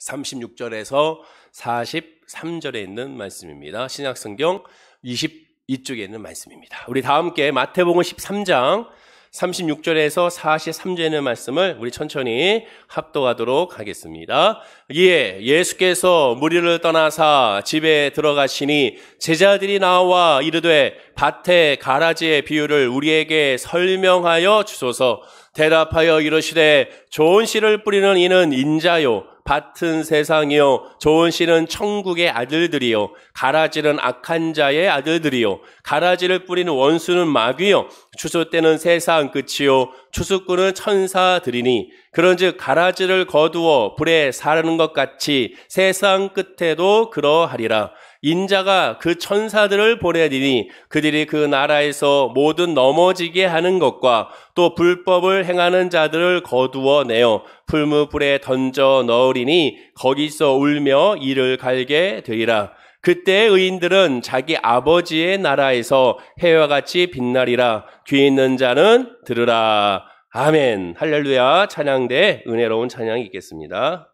36절에서 43절에 있는 말씀입니다. 신약성경 22쪽에 있는 말씀입니다. 우리 다 함께 마태복음 13장 36절에서 43절에 있는 말씀을 우리 천천히 합독하도록 하겠습니다. 이에 예수께서 무리를 떠나사 집에 들어가시니 제자들이 나와 이르되 밭의 가라지의 비유를 우리에게 설명하여 주소서. 대답하여 이르시되 좋은 씨를 뿌리는 이는 인자요 밭은 세상이요 좋은 씨는 천국의 아들들이요 가라지는 악한 자의 아들들이요 가라지를 뿌리는 원수는 마귀요 추수 때는 세상 끝이요 추수꾼은 천사들이니 그런즉 가라지를 거두어 불에 사르는 것 같이 세상 끝에도 그러하리라. 인자가 그 천사들을 보내리니 그들이 그 나라에서 모든 넘어지게 하는 것과 또 불법을 행하는 자들을 거두어 내어 풀무불에 던져 넣으리니 거기서 울며 이를 갈게 되리라. 그때 의인들은 자기 아버지의 나라에서 해와 같이 빛나리라. 귀 있는 자는 들으라. 아멘. 할렐루야. 찬양대 은혜로운 찬양이 있겠습니다.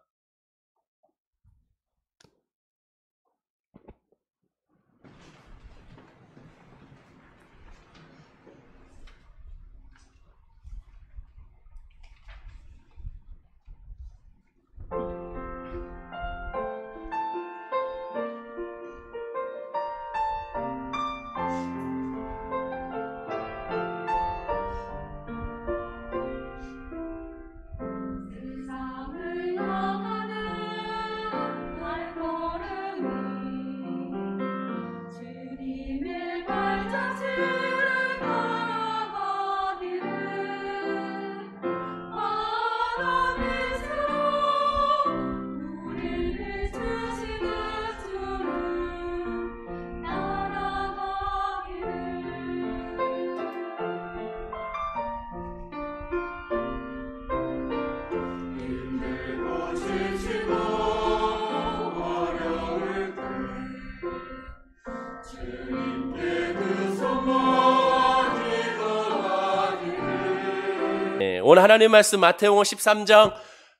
오늘 하나님 말씀 마태복음 13장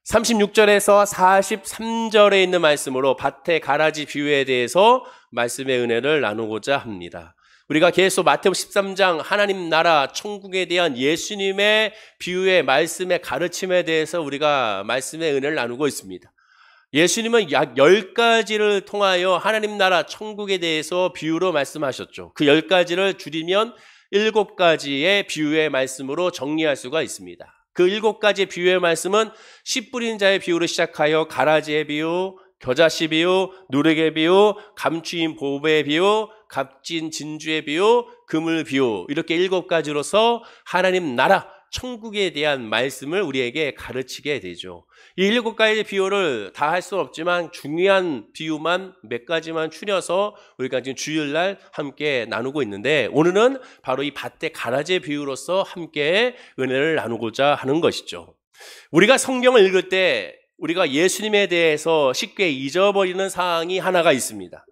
36절에서 43절에 있는 말씀으로 밭의 가라지 비유에 대해서 말씀의 은혜를 나누고자 합니다. 우리가 계속 마태복음 13장 하나님 나라 천국에 대한 예수님의 비유의 말씀의 가르침에 대해서 우리가 말씀의 은혜를 나누고 있습니다. 예수님은 약 10가지를 통하여 하나님 나라 천국에 대해서 비유로 말씀하셨죠. 그 10가지를 줄이면 7가지의 비유의 말씀으로 정리할 수가 있습니다. 그 7가지 비유의 말씀은 씨 뿌린 자의 비유로 시작하여 가라지의 비유, 겨자씨 비유, 누룩의 비유, 감추인 보배의 비유, 값진 진주의 비유, 그물 비유, 이렇게 7가지로서 하나님 나라 천국에 대한 말씀을 우리에게 가르치게 되죠. 이 7가지의 비유를 다 할 수는 없지만 중요한 비유만 몇 가지만 추려서 우리가 지금 주일날 함께 나누고 있는데, 오늘은 바로 이 밭의 가라지의 비유로서 함께 은혜를 나누고자 하는 것이죠. 우리가 성경을 읽을 때 우리가 예수님에 대해서 쉽게 잊어버리는 사항이 하나가 있습니다.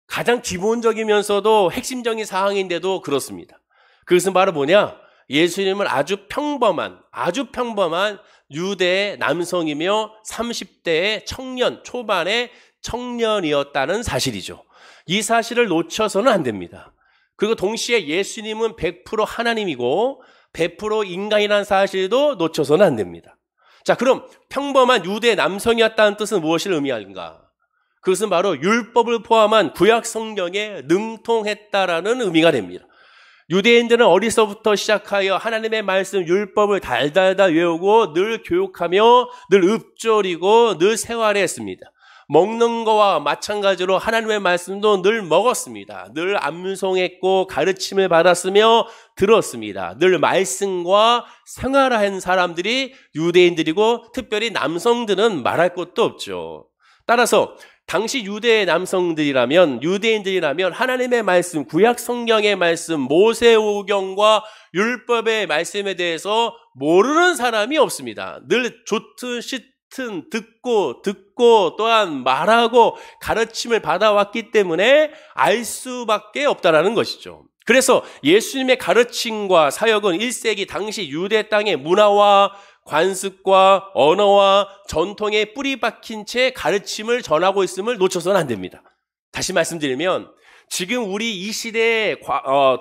가장 기본적이면서도 핵심적인 사항인데도 그렇습니다. 그것은 바로 뭐냐? 예수님은 아주 평범한 유대의 남성이며 30대의 청년, 초반의 청년이었다는 사실이죠. 이 사실을 놓쳐서는 안 됩니다. 그리고 동시에 예수님은 100% 하나님이고 100% 인간이라는 사실도 놓쳐서는 안 됩니다. 자, 그럼 평범한 유대 남성이었다는 뜻은 무엇을 의미하는가? 그것은 바로 율법을 포함한 구약 성경에 능통했다라는 의미가 됩니다. 유대인들은 어리서부터 시작하여 하나님의 말씀 율법을 달달달 외우고 늘 교육하며 늘 읊조리고 늘 생활했습니다. 먹는 거와 마찬가지로 하나님의 말씀도 늘 먹었습니다. 늘 암송했고 가르침을 받았으며 들었습니다. 늘 말씀과 생활한 사람들이 유대인들이고 특별히 남성들은 말할 것도 없죠. 따라서 당시 유대의 남성들이라면, 유대인들이라면 하나님의 말씀, 구약 성경의 말씀, 모세오경과 율법의 말씀에 대해서 모르는 사람이 없습니다. 늘 좋든 싫든 듣고 또한 말하고 가르침을 받아왔기 때문에 알 수밖에 없다는 것이죠. 그래서 예수님의 가르침과 사역은 1세기 당시 유대 땅의 문화와 관습과 언어와 전통에 뿌리 박힌 채 가르침을 전하고 있음을 놓쳐서는 안 됩니다. 다시 말씀드리면 지금 우리 이 시대의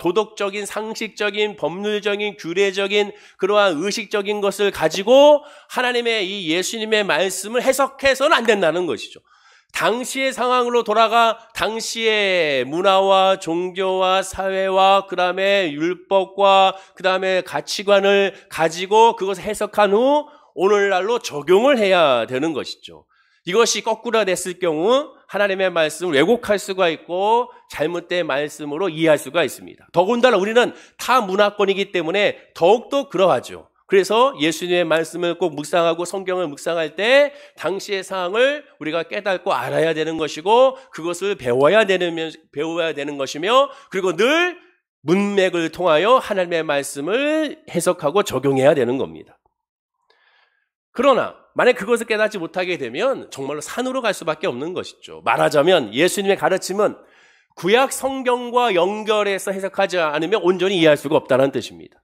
도덕적인, 상식적인, 법률적인, 규례적인 그러한 의식적인 것을 가지고 하나님의 이 예수님의 말씀을 해석해서는 안 된다는 것이죠. 당시의 상황으로 돌아가 당시의 문화와 종교와 사회와 그 다음에 율법과 그 다음에 가치관을 가지고 그것을 해석한 후 오늘날로 적용을 해야 되는 것이죠. 이것이 거꾸로 됐을 경우 하나님의 말씀을 왜곡할 수가 있고 잘못된 말씀으로 이해할 수가 있습니다. 더군다나 우리는 타 문화권이기 때문에 더욱더 그러하죠. 그래서 예수님의 말씀을 꼭 묵상하고 성경을 묵상할 때 당시의 상황을 우리가 깨닫고 알아야 되는 것이고 그것을 배워야 되는 것이며 그리고 늘 문맥을 통하여 하나님의 말씀을 해석하고 적용해야 되는 겁니다. 그러나 만약 그것을 깨닫지 못하게 되면 정말로 산으로 갈 수밖에 없는 것이죠. 말하자면 예수님의 가르침은 구약 성경과 연결해서 해석하지 않으면 온전히 이해할 수가 없다는 뜻입니다.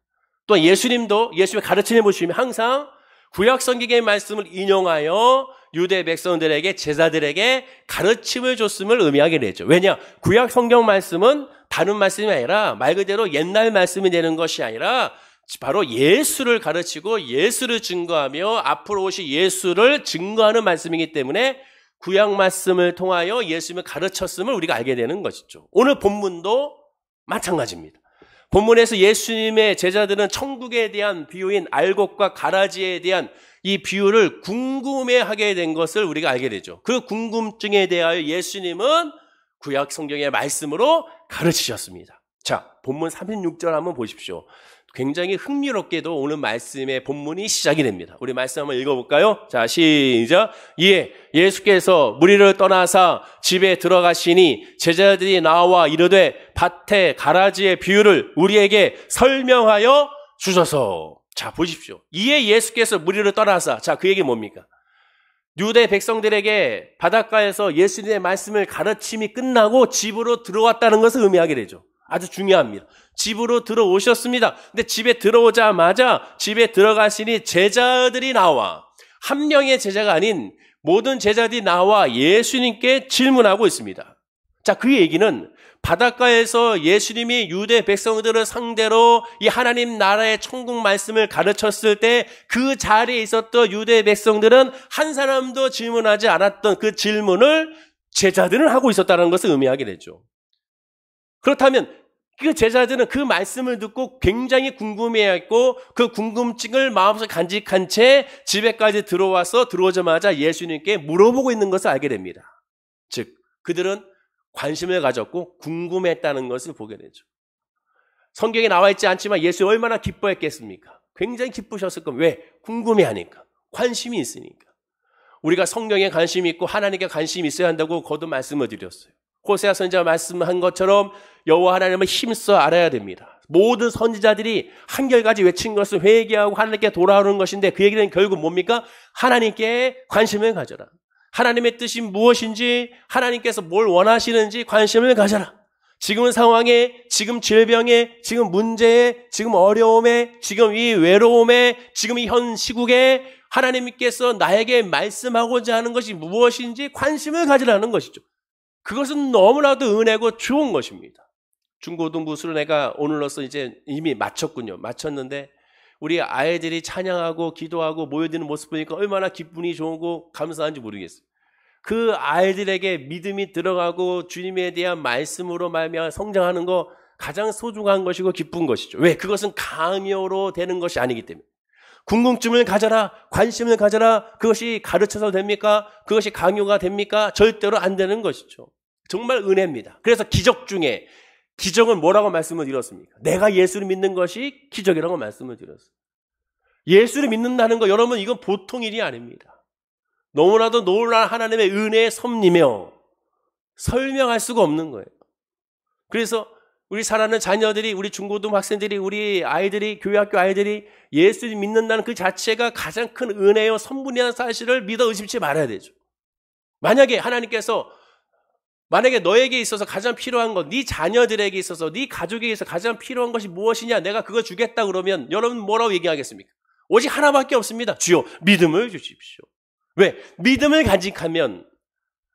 또 예수님도 예수님의 가르침에 보시면 항상 구약 성경의 말씀을 인용하여 유대 백성들에게 제자들에게 가르침을 줬음을 의미하게 되죠. 왜냐? 구약 성경 말씀은 다른 말씀이 아니라 말 그대로 옛날 말씀이 되는 것이 아니라 바로 예수를 가르치고 예수를 증거하며 앞으로 오실 예수를 증거하는 말씀이기 때문에 구약 말씀을 통하여 예수님을 가르쳤음을 우리가 알게 되는 것이죠. 오늘 본문도 마찬가지입니다. 본문에서 예수님의 제자들은 천국에 대한 비유인 알곡과 가라지에 대한 이 비유를 궁금해하게 된 것을 우리가 알게 되죠. 그 궁금증에 대하여 예수님은 구약 성경의 말씀으로 가르치셨습니다. 자, 본문 36절 한번 보십시오. 굉장히 흥미롭게도 오늘 말씀의 본문이 시작이 됩니다. 우리 말씀 한번 읽어볼까요? 자, 시작. 이에 예수께서 무리를 떠나사 집에 들어가시니 제자들이 나와 이르되 밭에 가라지의 비유를 우리에게 설명하여 주셔서. 자, 보십시오. 이에 예수께서 무리를 떠나사. 자, 그 얘기 뭡니까? 유대 백성들에게 바닷가에서 예수님의 말씀을 가르침이 끝나고 집으로 들어왔다는 것을 의미하게 되죠. 아주 중요합니다. 집으로 들어오셨습니다. 근데 집에 들어오자마자 집에 들어가시니 제자들이 나와 한 명의 제자가 아닌 모든 제자들이 나와 예수님께 질문하고 있습니다. 자, 그 얘기는 바닷가에서 예수님이 유대 백성들을 상대로 이 하나님 나라의 천국 말씀을 가르쳤을 때 그 자리에 있었던 유대 백성들은 한 사람도 질문하지 않았던 그 질문을 제자들은 하고 있었다는 것을 의미하게 되죠. 그렇다면 그 제자들은 그 말씀을 듣고 굉장히 궁금해했고 그 궁금증을 마음속에 간직한 채 집에까지 들어오자마자 예수님께 물어보고 있는 것을 알게 됩니다. 즉 그들은 관심을 가졌고 궁금했다는 것을 보게 되죠. 성경에 나와 있지 않지만 예수 얼마나 기뻐했겠습니까? 굉장히 기쁘셨을 겁니다. 왜? 궁금해하니까. 관심이 있으니까. 우리가 성경에 관심이 있고 하나님께 관심이 있어야 한다고 거듭 말씀을 드렸어요. 호세아 선지자가 말씀한 것처럼 여호와 하나님을 힘써 알아야 됩니다. 모든 선지자들이 한결같이 외친 것을 회개하고 하나님께 돌아오는 것인데 그 얘기는 결국 뭡니까? 하나님께 관심을 가져라. 하나님의 뜻이 무엇인지 하나님께서 뭘 원하시는지 관심을 가져라. 지금 상황에, 지금 질병에, 지금 문제에, 지금 어려움에, 지금 이 외로움에, 지금 이 현 시국에 하나님께서 나에게 말씀하고자 하는 것이 무엇인지 관심을 가지라는 것이죠. 그것은 너무나도 은혜고 좋은 것입니다. 중고등부 수련회가 오늘로써 이제 이미 마쳤군요. 마쳤는데 우리 아이들이 찬양하고 기도하고 모여드는 모습 보니까 얼마나 기분이 좋고 감사한지 모르겠어요. 그 아이들에게 믿음이 들어가고 주님에 대한 말씀으로 말미암아 성장하는 거 가장 소중한 것이고 기쁜 것이죠. 왜? 그것은 강요로 되는 것이 아니기 때문에. 궁금증을 가져라, 관심을 가져라. 그것이 가르쳐서 됩니까? 그것이 강요가 됩니까? 절대로 안 되는 것이죠. 정말 은혜입니다. 그래서 기적 중에 기적은 뭐라고 말씀을 드렸습니까? 내가 예수를 믿는 것이 기적이라고 말씀을 드렸어요. 예수를 믿는다는 거 여러분 이건 보통 일이 아닙니다. 너무나도 놀라운 하나님의 은혜의 섭리며 설명할 수가 없는 거예요. 그래서 우리 사랑하는 자녀들이, 우리 중고등 학생들이, 우리 아이들이, 교회학교 아이들이 예수를 믿는다는 그 자체가 가장 큰 은혜요 선분이라는 사실을 믿어 의심치 말아야 되죠. 만약에 하나님께서 만약에 너에게 있어서 가장 필요한 것, 네 자녀들에게 있어서, 네 가족에게 있어서 가장 필요한 것이 무엇이냐, 내가 그걸 주겠다 그러면 여러분 뭐라고 얘기하겠습니까? 오직 하나밖에 없습니다. 주여 믿음을 주십시오. 왜? 믿음을 간직하면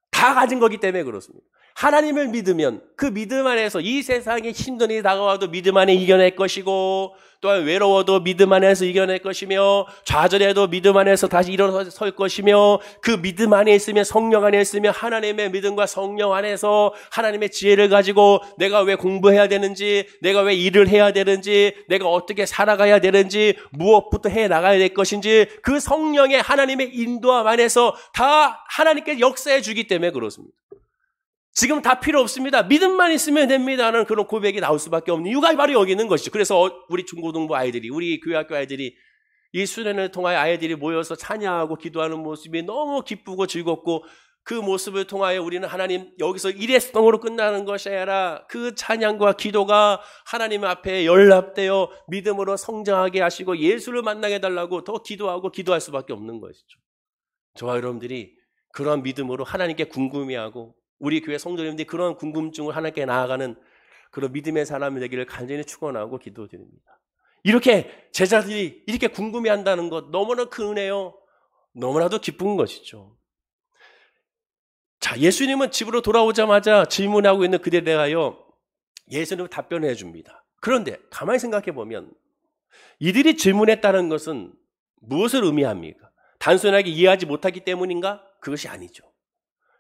다 가진 거기 때문에 그렇습니다. 하나님을 믿으면 그 믿음 안에서 이 세상에 힘든 일이 다가와도 믿음 안에 이겨낼 것이고, 또한 외로워도 믿음 안에서 이겨낼 것이며, 좌절해도 믿음 안에서 다시 일어설 것이며, 그 믿음 안에 있으면, 성령 안에 있으면 하나님의 믿음과 성령 안에서 하나님의 지혜를 가지고 내가 왜 공부해야 되는지, 내가 왜 일을 해야 되는지, 내가 어떻게 살아가야 되는지, 무엇부터 해 나가야 될 것인지, 그 성령의 하나님의 인도함 안에서 다 하나님께 역사해 주기 때문에 그렇습니다. 지금 다 필요 없습니다. 믿음만 있으면 됩니다 하는 그런 고백이 나올 수밖에 없는 이유가 바로 여기 있는 것이죠. 그래서 우리 중고등부 아이들이, 우리 교회학교 아이들이 이 수련을 통하여 아이들이 모여서 찬양하고 기도하는 모습이 너무 기쁘고 즐겁고, 그 모습을 통하여 우리는 하나님 여기서 일회성으로 끝나는 것이 아니라 그 찬양과 기도가 하나님 앞에 연락되어 믿음으로 성장하게 하시고 예수를 만나게 해달라고 더 기도하고 기도할 수밖에 없는 것이죠. 저와 여러분들이 그런 믿음으로 하나님께 궁금해하고, 우리 교회 성도님들이 그런 궁금증을 하나님께 나아가는 그런 믿음의 사람이 되기를 간절히 축원하고 기도드립니다. 이렇게 제자들이 이렇게 궁금해한다는 것 너무나 큰 은혜요. 너무나도 기쁜 것이죠. 자, 예수님은 집으로 돌아오자마자 질문하고 있는 그들에 대하여 예수님은 답변해 줍니다. 그런데 가만히 생각해 보면 이들이 질문했다는 것은 무엇을 의미합니까? 단순하게 이해하지 못하기 때문인가? 그것이 아니죠.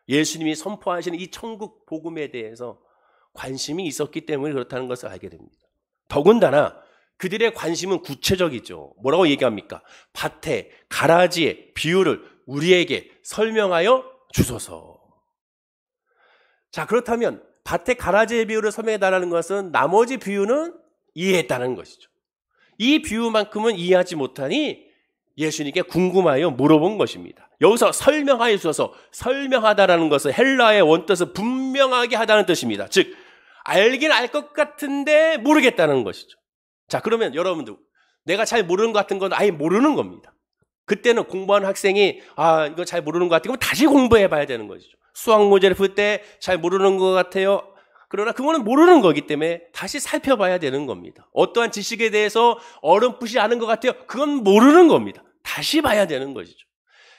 예수님이 선포하시는 이 천국 복음에 대해서 관심이 있었기 때문에 그렇다는 것을 알게 됩니다. 더군다나 그들의 관심은 구체적이죠. 뭐라고 얘기합니까? 밭에 가라지의 비유를 우리에게 설명하여 주소서. 자, 그렇다면 밭에 가라지의 비유를 설명해달라는 것은 나머지 비유는 이해했다는 것이죠. 이 비유만큼은 이해하지 못하니 예수님께 궁금하여 물어본 것입니다. 여기서 설명하여 주셔서, 설명하다라는 것은 헬라의 원뜻은 분명하게 하다는 뜻입니다. 즉 알긴 알 것 같은데 모르겠다는 것이죠. 자, 그러면 여러분들, 내가 잘 모르는 것 같은 건 아예 모르는 겁니다. 그때는 공부하는 학생이 이거 잘 모르는 것 같으면 다시 공부해 봐야 되는 것이죠. 수학 문제를 풀 때 잘 모르는 것 같아요. 그러나 그거는 모르는 거기 때문에 다시 살펴봐야 되는 겁니다. 어떠한 지식에 대해서 어렴풋이 아는 것 같아요. 그건 모르는 겁니다. 다시 봐야 되는 것이죠.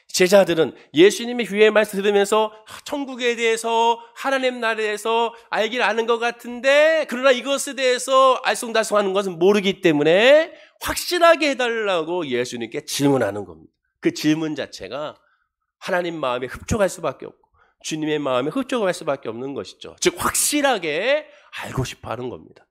제자들은 예수님의 휴의 말씀 들으면서 천국에 대해서, 하나님 나라에 대해서 알긴 아는 것 같은데, 그러나 이것에 대해서 알쏭달쏭하는 것은 모르기 때문에 확실하게 해달라고 예수님께 질문하는 겁니다. 그 질문 자체가 하나님 마음에 흡족할 수밖에 없고 주님의 마음에 흡족할 수밖에 없는 것이죠. 즉 확실하게 알고 싶어 하는 겁니다.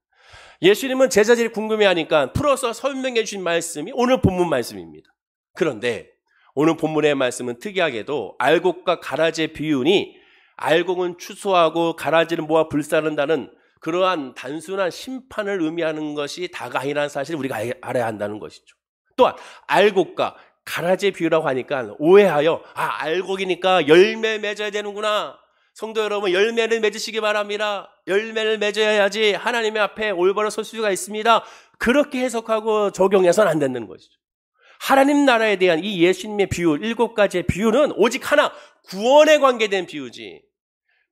예수님은 제자들이 궁금해하니까 풀어서 설명해 주신 말씀이 오늘 본문 말씀입니다. 그런데 오늘 본문의 말씀은 특이하게도 알곡과 가라지의 비유니, 알곡은 추수하고 가라지를 모아 불사른다는 그러한 단순한 심판을 의미하는 것이 다가 아니라는 사실을 우리가 알아야 한다는 것이죠. 또한 알곡과 가라지의 비유라고 하니까 오해하여 알곡이니까 열매 맺어야 되는구나. 성도 여러분, 열매를 맺으시기 바랍니다. 열매를 맺어야지 하나님의 앞에 올바로 설 수가 있습니다. 그렇게 해석하고 적용해서는 안 되는 것이죠. 하나님 나라에 대한 이 예수님의 비유, 7가지의 비유는 오직 하나, 구원에 관계된 비유지,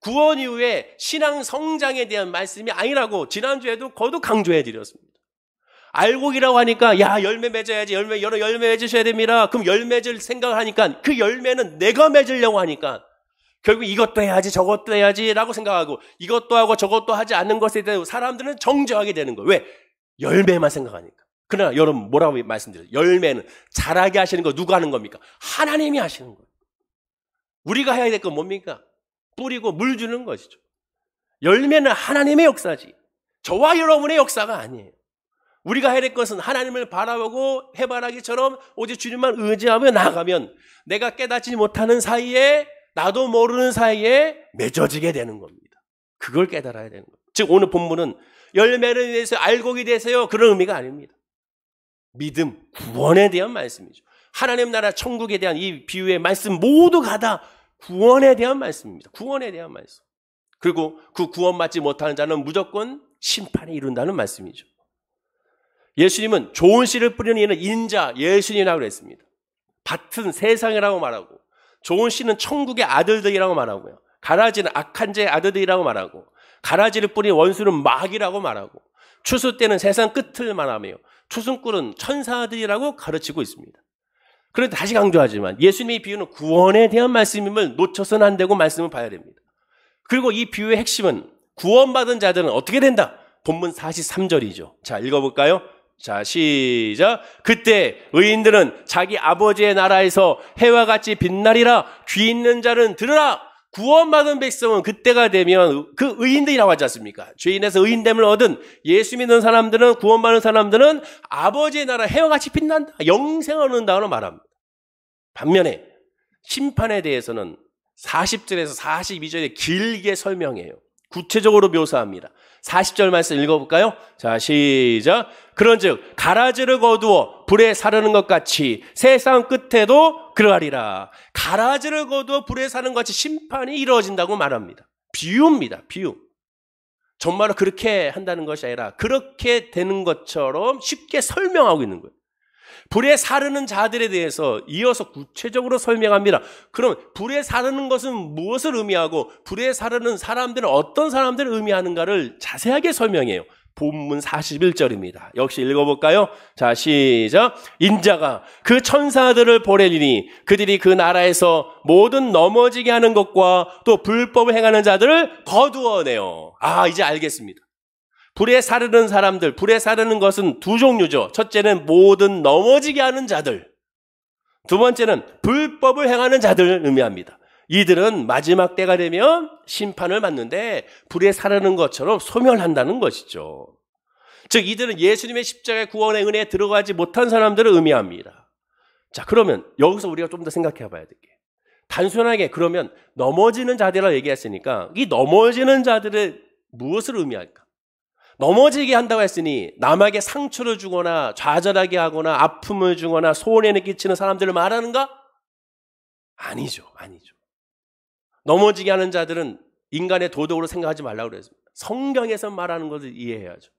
구원 이후에 신앙 성장에 대한 말씀이 아니라고 지난주에도 거듭 강조해 드렸습니다. 알곡이라고 하니까 열매 맺어야지, 열매 맺으셔야 됩니다. 그럼 열매 맺을 생각을 하니까 그 열매는 내가 맺으려고 하니까 결국 이것도 해야지 저것도 해야지 라고 생각하고, 이것도 하고 저것도 하지 않는 것에 대해서 사람들은 정죄하게 되는 거예요. 왜? 열매만 생각하니까. 그러나 여러분, 뭐라고 말씀드려요? 열매는 자라게 하시는 거 누가 하는 겁니까? 하나님이 하시는 거예요. 우리가 해야 될 건 뭡니까? 뿌리고 물 주는 것이죠. 열매는 하나님의 역사지, 저와 여러분의 역사가 아니에요. 우리가 해야 될 것은 하나님을 바라보고 해바라기처럼 오직 주님만 의지하며 나아가면 내가 깨닫지 못하는 사이에, 나도 모르는 사이에 맺어지게 되는 겁니다. 그걸 깨달아야 되는 거예요. 즉 오늘 본문은 열매를 위해서 알곡이 되세요, 그런 의미가 아닙니다. 믿음, 구원에 대한 말씀이죠. 하나님 나라 천국에 대한 이 비유의 말씀 모두가 다 구원에 대한 말씀입니다. 구원에 대한 말씀. 그리고 그 구원받지 못하는 자는 무조건 심판에 이른다는 말씀이죠. 예수님은 좋은 씨를 뿌리는 이는 인자, 예수님이라고 그랬습니다. 밭은 세상이라고 말하고, 좋은 씨는 천국의 아들들이라고 말하고요. 가라지는 악한 자의 아들들이라고 말하고, 가라지를 뿌린 원수는 마귀라고 말하고, 추수 때는 세상 끝을 말하며, 초승꿀은 천사들이라고 가르치고 있습니다. 그런데 다시 강조하지만 예수님의 비유는 구원에 대한 말씀임을 놓쳐서는 안 되고 말씀을 봐야 됩니다. 그리고 이 비유의 핵심은 구원받은 자들은 어떻게 된다? 본문 43절이죠. 자, 읽어볼까요? 자, 시작. 그때 의인들은 자기 아버지의 나라에서 해와 같이 빛나리라. 귀 있는 자는 들으라. 구원받은 백성은 그때가 되면 그 의인들이라고 하지 않습니까? 죄인에서 의인됨을 얻은 예수 믿는 사람들은, 구원받는 사람들은 아버지의 나라 해와 같이 빛난다. 영생을 얻는다고 말합니다. 반면에 심판에 대해서는 40절에서 42절에 길게 설명해요. 구체적으로 묘사합니다. 40절 말씀 읽어볼까요? 자, 시작. 그런즉 가라지를 거두어 불에 사르는 것 같이 세상 끝에도 그러하리라. 가라지를 거두어 불에 사는 것 같이 심판이 이루어진다고 말합니다. 비유입니다. 비유. 정말로 그렇게 한다는 것이 아니라 그렇게 되는 것처럼 쉽게 설명하고 있는 거예요. 불에 사르는 자들에 대해서 이어서 구체적으로 설명합니다. 그럼 불에 사르는 것은 무엇을 의미하고 불에 사르는 사람들은 어떤 사람들을 의미하는가를 자세하게 설명해요. 본문 41절입니다. 역시 읽어볼까요? 자, 시작. 인자가 그 천사들을 보내리니 그들이 그 나라에서 모든 넘어지게 하는 것과 또 불법을 행하는 자들을 거두어내요. 아, 이제 알겠습니다. 불에 사르는 사람들, 불에 사르는 것은 두 종류죠. 첫째는 모든 넘어지게 하는 자들. 두 번째는 불법을 행하는 자들을 의미합니다. 이들은 마지막 때가 되면 심판을 받는데 불에 사르는 것처럼 소멸한다는 것이죠. 즉 이들은 예수님의 십자가의 구원의 은혜에 들어가지 못한 사람들을 의미합니다. 자, 그러면 여기서 우리가 좀 더 생각해 봐야 될 게, 단순하게 그러면 넘어지는 자들이라고 얘기했으니까 이 넘어지는 자들을 무엇을 의미할까? 넘어지게 한다고 했으니 남에게 상처를 주거나 좌절하게 하거나 아픔을 주거나 손해를 끼치는 사람들을 말하는가? 아니죠. 아니죠. 넘어지게 하는 자들은 인간의 도덕으로 생각하지 말라고 그랬습니다. 성경에서 말하는 것을 이해해야죠.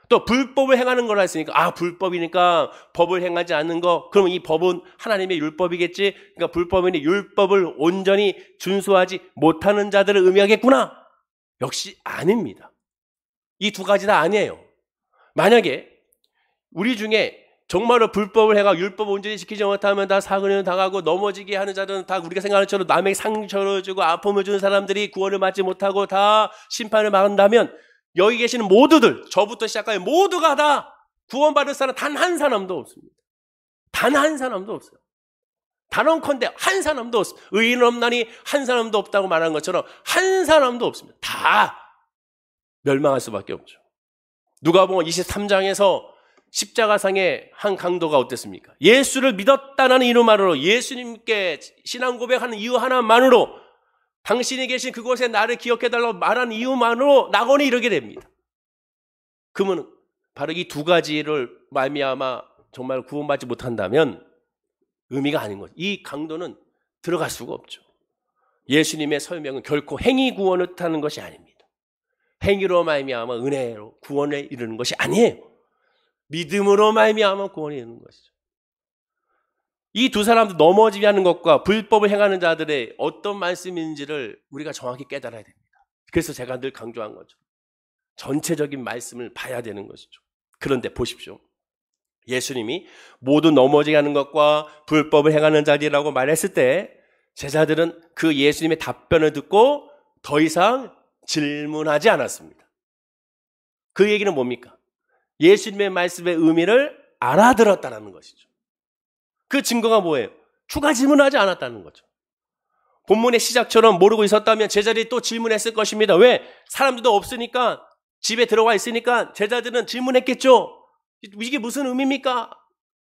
또 불법을 행하는 거라 했으니까 아, 불법이니까 법을 행하지 않는 거, 그럼 이 법은 하나님의 율법이겠지. 그러니까 불법이니 율법을 온전히 준수하지 못하는 자들을 의미하겠구나. 역시 아닙니다. 이 두 가지 다 아니에요. 만약에 우리 중에 정말로 불법을 해가 율법을 온전히 지키지 못하면 다 사근을 당하고 넘어지게 하는 자들은 다 우리가 생각하는 것처럼 남에게 상처를 주고 아픔을 주는 사람들이 구원을 받지 못하고 다 심판을 받는다면 여기 계시는 모두들, 저부터 시작하여 모두가 다 구원받을 사람 단 한 사람도 없습니다. 단 한 사람도 없어요. 단언컨대 한 사람도 없습니다. 의인 없나니 한 사람도 없다고 말한 것처럼 한 사람도 없습니다. 다 멸망할 수밖에 없죠. 누가복음 23장에서 십자가상의 한 강도가 어땠습니까? 예수를 믿었다는 이유만으로, 예수님께 신앙 고백하는 이유 하나만으로, 당신이 계신 그곳에 나를 기억해달라고 말한 이유만으로 낙원에 이르게 됩니다. 그러면 바로 이 두 가지를 말미암아 정말 구원받지 못한다면 의미가 아닌 거죠. 이 강도는 들어갈 수가 없죠. 예수님의 설명은 결코 행위 구원을 뜻하는 것이 아닙니다. 행위로 말미암아 은혜로 구원에 이르는 것이 아니에요. 믿음으로 말미암아 구원에 이르는 것이죠. 이 두 사람도 넘어지게 하는 것과 불법을 행하는 자들의 어떤 말씀인지를 우리가 정확히 깨달아야 됩니다. 그래서 제가 늘 강조한 거죠. 전체적인 말씀을 봐야 되는 것이죠. 그런데 보십시오. 예수님이 모두 넘어지게 하는 것과 불법을 행하는 자들이라고 말했을 때 제자들은 그 예수님의 답변을 듣고 더 이상 질문하지 않았습니다. 그 얘기는 뭡니까? 예수님의 말씀의 의미를 알아들었다는 것이죠. 그 증거가 뭐예요? 추가 질문하지 않았다는 거죠. 본문의 시작처럼 모르고 있었다면 제자들이 또 질문했을 것입니다. 왜? 사람들도 없으니까, 집에 들어와 있으니까 제자들은 질문했겠죠. 이게 무슨 의미입니까?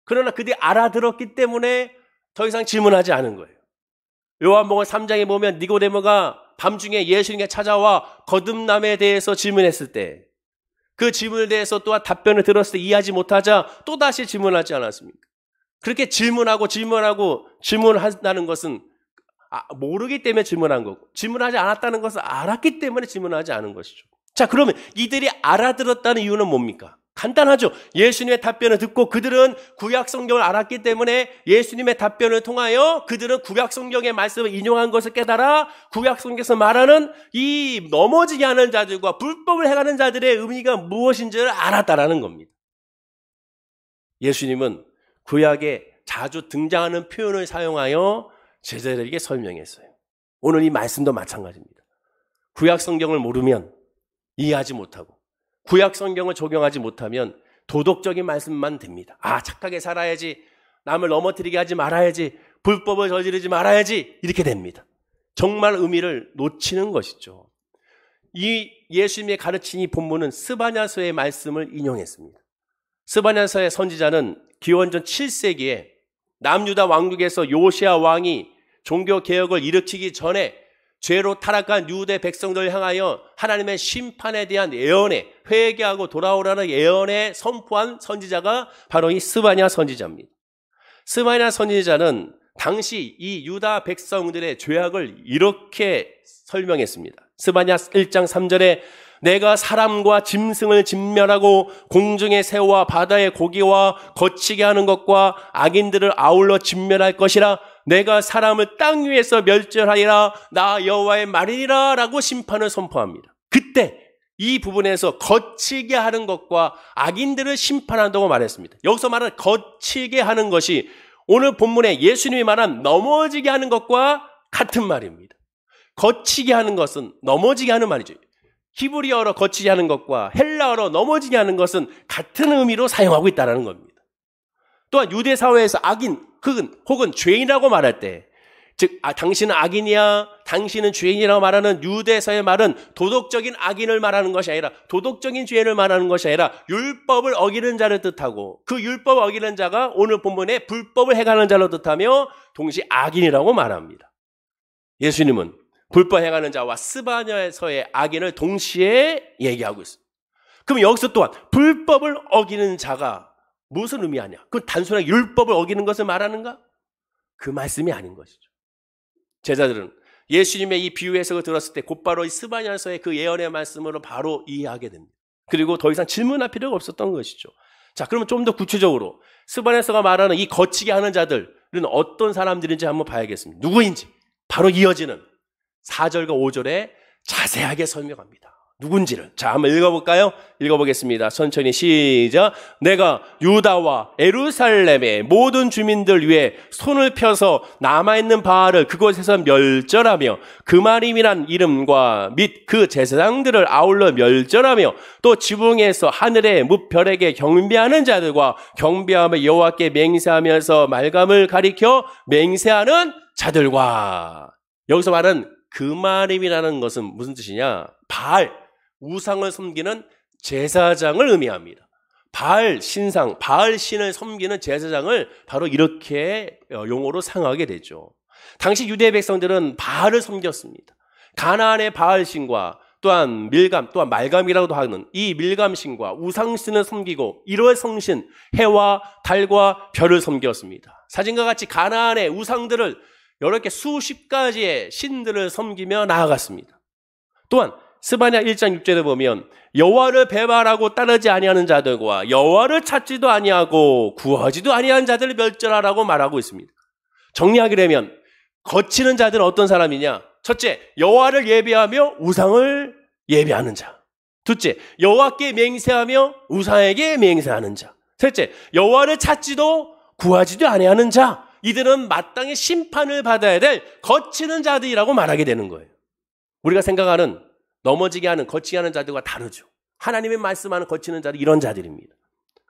그러나 그들이 알아들었기 때문에 더 이상 질문하지 않은 거예요. 요한복음 3장에 보면 니고데모가 밤중에 예수님께 찾아와 거듭남에 대해서 질문했을 때 그 질문에 대해서 또한 답변을 들었을 때 이해하지 못하자 또다시 질문하지 않았습니까? 그렇게 질문하고 질문을 한다는 것은 모르기 때문에 질문한 거고, 질문하지 않았다는 것을 알았기 때문에 질문하지 않은 것이죠. 자, 그러면 이들이 알아들었다는 이유는 뭡니까? 간단하죠. 예수님의 답변을 듣고 그들은 구약 성경을 알았기 때문에 예수님의 답변을 통하여 그들은 구약 성경의 말씀을 인용한 것을 깨달아 구약 성경에서 말하는 이 넘어지게 하는 자들과 불법을 행하는 자들의 의미가 무엇인지를 알았다라는 겁니다. 예수님은 구약에 자주 등장하는 표현을 사용하여 제자들에게 설명했어요. 오늘 이 말씀도 마찬가지입니다. 구약 성경을 모르면 이해하지 못하고 구약 성경을 적용하지 못하면 도덕적인 말씀만 됩니다. 아, 착하게 살아야지, 남을 넘어뜨리게 하지 말아야지, 불법을 저지르지 말아야지, 이렇게 됩니다. 정말 의미를 놓치는 것이죠. 이 예수님의 가르친 이 본문은 스바냐서의 말씀을 인용했습니다. 스바냐서의 선지자는 기원전 7세기에 남유다 왕국에서 요시야 왕이 종교개혁을 일으키기 전에 죄로 타락한 유대 백성들을 향하여 하나님의 심판에 대한 예언에 회개하고 돌아오라는 예언에 선포한 선지자가 바로 이 스바냐 선지자입니다. 스바냐 선지자는 당시 이 유다 백성들의 죄악을 이렇게 설명했습니다. 스바냐 1장 3절에 내가 사람과 짐승을 진멸하고 공중의 새와 바다의 고기와 거치게 하는 것과 악인들을 아울러 진멸할 것이라. 내가 사람을 땅 위에서 멸절하리라. 나 여호와의 말이니라 라고 심판을 선포합니다. 그때 이 부분에서 거치게 하는 것과 악인들을 심판한다고 말했습니다. 여기서 말하는 거치게 하는 것이 오늘 본문에 예수님이 말한 넘어지게 하는 것과 같은 말입니다. 거치게 하는 것은 넘어지게 하는 말이죠. 히브리어로 거치게 하는 것과 헬라어로 넘어지게 하는 것은 같은 의미로 사용하고 있다는 겁니다. 또한 유대 사회에서 악인, 혹은 죄인이라고 말할 때, 즉 당신은 악인이야, 당신은 죄인이라고 말하는 유대서의 말은 도덕적인 악인을 말하는 것이 아니라 도덕적인 죄인을 말하는 것이 아니라 율법을 어기는 자를 뜻하고, 그 율법을 어기는 자가 오늘 본문에 불법을 행하는 자로 뜻하며 동시에 악인이라고 말합니다. 예수님은 불법 행하는 자와 스바냐에서의 악인을 동시에 얘기하고 있습니다. 그럼 여기서 또한 불법을 어기는 자가 무슨 의미하냐? 그건 단순하게 율법을 어기는 것을 말하는가? 그 말씀이 아닌 것이죠. 제자들은 예수님의 이 비유 해석을 들었을 때 곧바로 이 스바냐서의 그 예언의 말씀으로 바로 이해하게 됩니다. 그리고 더 이상 질문할 필요가 없었던 것이죠. 자, 그러면 좀 더 구체적으로 스바냐서가 말하는 이 거치게 하는 자들은 어떤 사람들인지 한번 봐야겠습니다. 누구인지 바로 이어지는 4절과 5절에 자세하게 설명합니다. 누군지를. 자, 한번 읽어볼까요? 읽어보겠습니다. 천천히 시작. 내가 유다와 예루살렘의 모든 주민들 위해 손을 펴서 남아있는 바알을 그곳에서 멸절하며 그마림이란 이름과 및 그 제사장들을 아울러 멸절하며 또 지붕에서 하늘의 무별에게 경배하는 자들과 경배하며 여호와께 맹세하면서 말감을 가리켜 맹세하는 자들과. 여기서 말하는 그마림이라는 것은 무슨 뜻이냐? 바알, 우상을 섬기는 제사장을 의미합니다. 바알 신상, 바알 신을 섬기는 제사장을 바로 이렇게 용어로 사용하게 되죠. 당시 유대 백성들은 바알을 섬겼습니다. 가나안의 바알 신과 또한 밀감, 또한 말감이라고도 하는 이 밀감 신과 우상 신을 섬기고 1월 성신, 해와 달과 별을 섬겼습니다. 사진과 같이 가나안의 우상들을 여러 개 수십 가지의 신들을 섬기며 나아갔습니다. 또한 스바냐 1장 6절에 보면 여호와를 배반하고 따르지 아니하는 자들과 여호와를 찾지도 아니하고 구하지도 아니하는 자들을 멸절하라고 말하고 있습니다. 정리하게 되면 거치는 자들은 어떤 사람이냐? 첫째, 여호와를 예배하며 우상을 예배하는 자. 둘째, 여호와께 맹세하며 우상에게 맹세하는 자. 셋째, 여호와를 찾지도 구하지도 아니하는 자. 이들은 마땅히 심판을 받아야 될 거치는 자들이라고 말하게 되는 거예요. 우리가 생각하는 넘어지게 하는, 거치게 하는 자들과 다르죠. 하나님의 말씀하는 거치는 자들, 이런 자들입니다.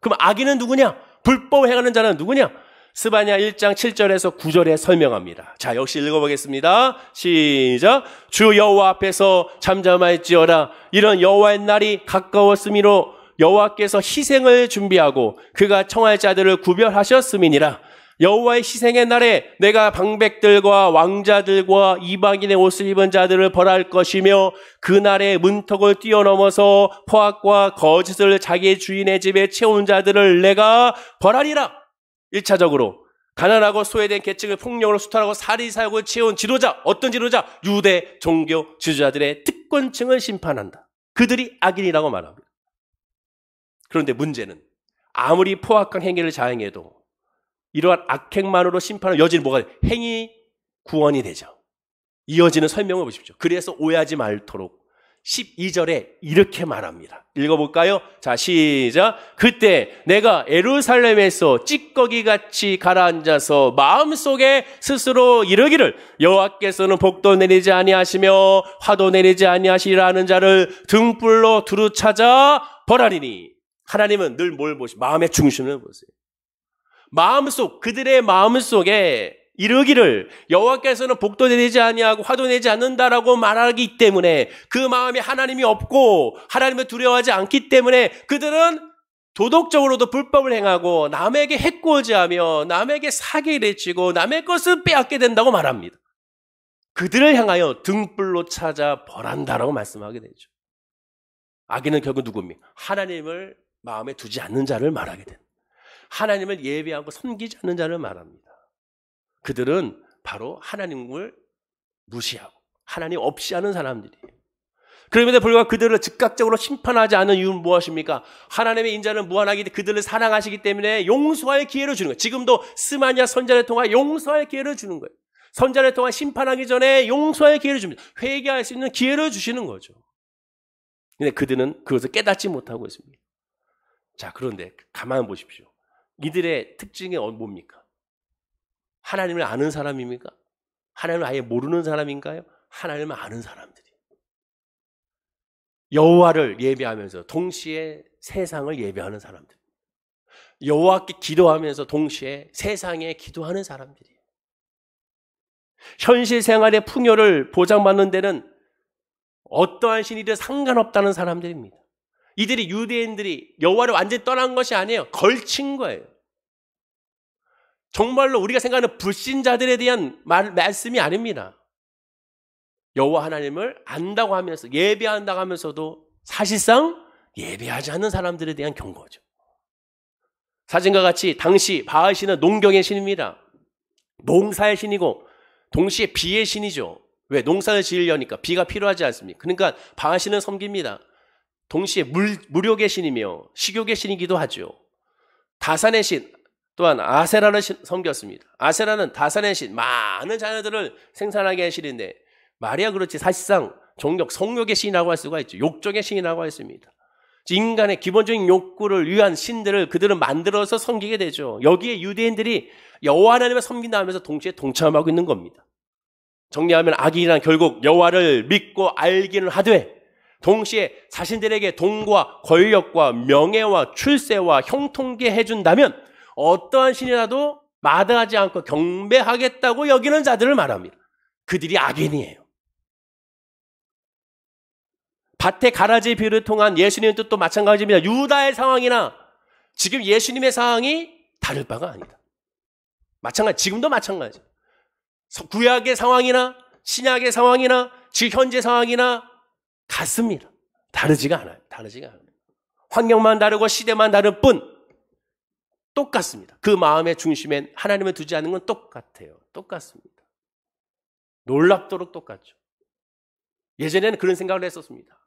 그럼 악인은 누구냐? 불법 행하는 자는 누구냐? 스바냐 1장 7절에서 9절에 설명합니다. 자, 역시 읽어보겠습니다. 시작. 주 여호와 앞에서 잠잠할지어다. 이런 여호와의 날이 가까웠음이로 여호와께서 희생을 준비하고 그가 청할 자들을 구별하셨음이니라. 여호와의 희생의 날에 내가 방백들과 왕자들과 이방인의 옷을 입은 자들을 벌할 것이며 그 날에 문턱을 뛰어넘어서 포악과 거짓을 자기 주인의 집에 채운 자들을 내가 벌하리라. 1차적으로 가난하고 소외된 계층을 폭력으로 수탈하고 살인사욕을 채운 지도자, 어떤 지도자? 유대 종교 지도자들의 특권층을 심판한다. 그들이 악인이라고 말합니다. 그런데 문제는 아무리 포악한 행위를 자행해도 이러한 악행만으로 심판을 여지는 뭐가 돼요? 행위 구원이 되죠. 이어지는 설명을 보십시오. 그래서 오해하지 말도록 12절에 이렇게 말합니다. 읽어볼까요? 자, 시작. 그때 내가 예루살렘에서 찌꺼기같이 가라앉아서 마음속에 스스로 이르기를 여호와께서는 복도 내리지 아니하시며 화도 내리지 아니하시리라 하는 자를 등불로 두루 찾아 벌하리니. 하나님은 늘 뭘 보시고 마음의 중심을 보세요. 마음속, 그들의 마음속에 이르기를 여호와께서는 복도 내리지 아니하고 화도 내지 않는다라고 말하기 때문에 그 마음에 하나님이 없고 하나님을 두려워하지 않기 때문에 그들은 도덕적으로도 불법을 행하고 남에게 해코지하며 남에게 사기를 치고 남의 것을 빼앗게 된다고 말합니다. 그들을 향하여 등불로 찾아 벌한다라고 말씀하게 되죠. 악인은 결국 누굽니까? 하나님을 마음에 두지 않는 자를 말하게 됩니다. 하나님을 예배하고 섬기지 않는 자를 말합니다. 그들은 바로 하나님을 무시하고 하나님 없이 하는 사람들이에요. 그럼에도 불구하고 그들을 즉각적으로 심판하지 않는 이유는 무엇입니까? 하나님의 인자는 무한하기 때문에 그들을 사랑하시기 때문에 용서할 기회를 주는 거예요. 지금도 스마냐 선자를 통해 용서할 기회를 주는 거예요. 선자를 통해 심판하기 전에 용서할 기회를 줍니다. 회개할 수 있는 기회를 주시는 거죠. 근데 그들은 그것을 깨닫지 못하고 있습니다. 자, 그런데 가만 보십시오. 이들의 특징이 뭡니까? 하나님을 아는 사람입니까? 하나님을 아예 모르는 사람인가요? 하나님을 아는 사람들이. 여호와를 예배하면서 동시에 세상을 예배하는 사람들. 여호와께 기도하면서 동시에 세상에 기도하는 사람들이에요. 현실 생활의 풍요를 보장받는 데는 어떠한 신이든 상관없다는 사람들입니다. 이들이 유대인들이 여호와를 완전히 떠난 것이 아니에요. 걸친 거예요. 정말로 우리가 생각하는 불신자들에 대한 말씀이 아닙니다. 여호와 하나님을 안다고 하면서 예배한다고 하면서도 사실상 예배하지 않는 사람들에 대한 경고죠. 사진과 같이 당시 바알 신은 농경의 신입니다. 농사의 신이고 동시에 비의 신이죠. 왜? 농사를 지으려니까 비가 필요하지 않습니까? 그러니까 바알 신은 섬깁니다. 동시에 무력의 신이며 식욕의 신이기도 하죠. 다산의 신 또한 아세라를 섬겼습니다. 아세라는 다산의 신, 많은 자녀들을 생산하게 한 신인데 말이야 그렇지 사실상 성욕의 신이라고 할 수가 있죠. 욕정의 신이라고 했습니다. 인간의 기본적인 욕구를 위한 신들을 그들은 만들어서 섬기게 되죠. 여기에 유대인들이 여호와 하나님을 섬긴다 하면서 동시에 동참하고 있는 겁니다. 정리하면 악인이란 결국 여호와를 믿고 알기는 하되 동시에 자신들에게 돈과 권력과 명예와 출세와 형통케 해준다면 어떠한 신이라도 마다하지 않고 경배하겠다고 여기는 자들을 말합니다. 그들이 악인이에요. 밭에 가라지 비유를 통한 예수님의 뜻도 마찬가지입니다. 유다의 상황이나 지금 예수님의 상황이 다를 바가 아니다. 마찬가지, 지금도 마찬가지. 구약의 상황이나 신약의 상황이나 지금 현재 상황이나 같습니다. 다르지가 않아요. 환경만 다르고 시대만 다를 뿐 똑같습니다. 그 마음의 중심엔 하나님을 두지 않는 건 똑같아요. 똑같습니다. 놀랍도록 똑같죠. 예전에는 그런 생각을 했었습니다.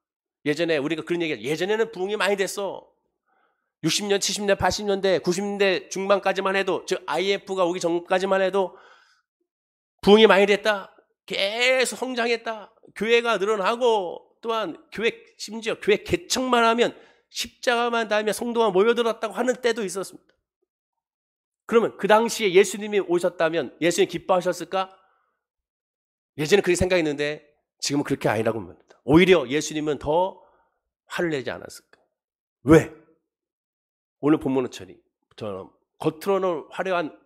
예전에 우리가 그런 얘기했죠. 예전에는 부흥이 많이 됐어. 60년, 70년, 80년대, 90년대 중반까지만 해도, 즉 IMF가 오기 전까지만 해도 부흥이 많이 됐다. 계속 성장했다. 교회가 늘어나고 또한 심지어 교회 개척만 하면 십자가만 달면 성도가 모여들었다고 하는 때도 있었습니다. 그러면 그 당시에 예수님이 오셨다면 예수님 기뻐하셨을까? 예전에 그렇게 생각했는데 지금은 그렇게 아니라고 합니다. 오히려 예수님은 더 화를 내지 않았을까? 왜? 오늘 본문처럼 겉으로는 화려한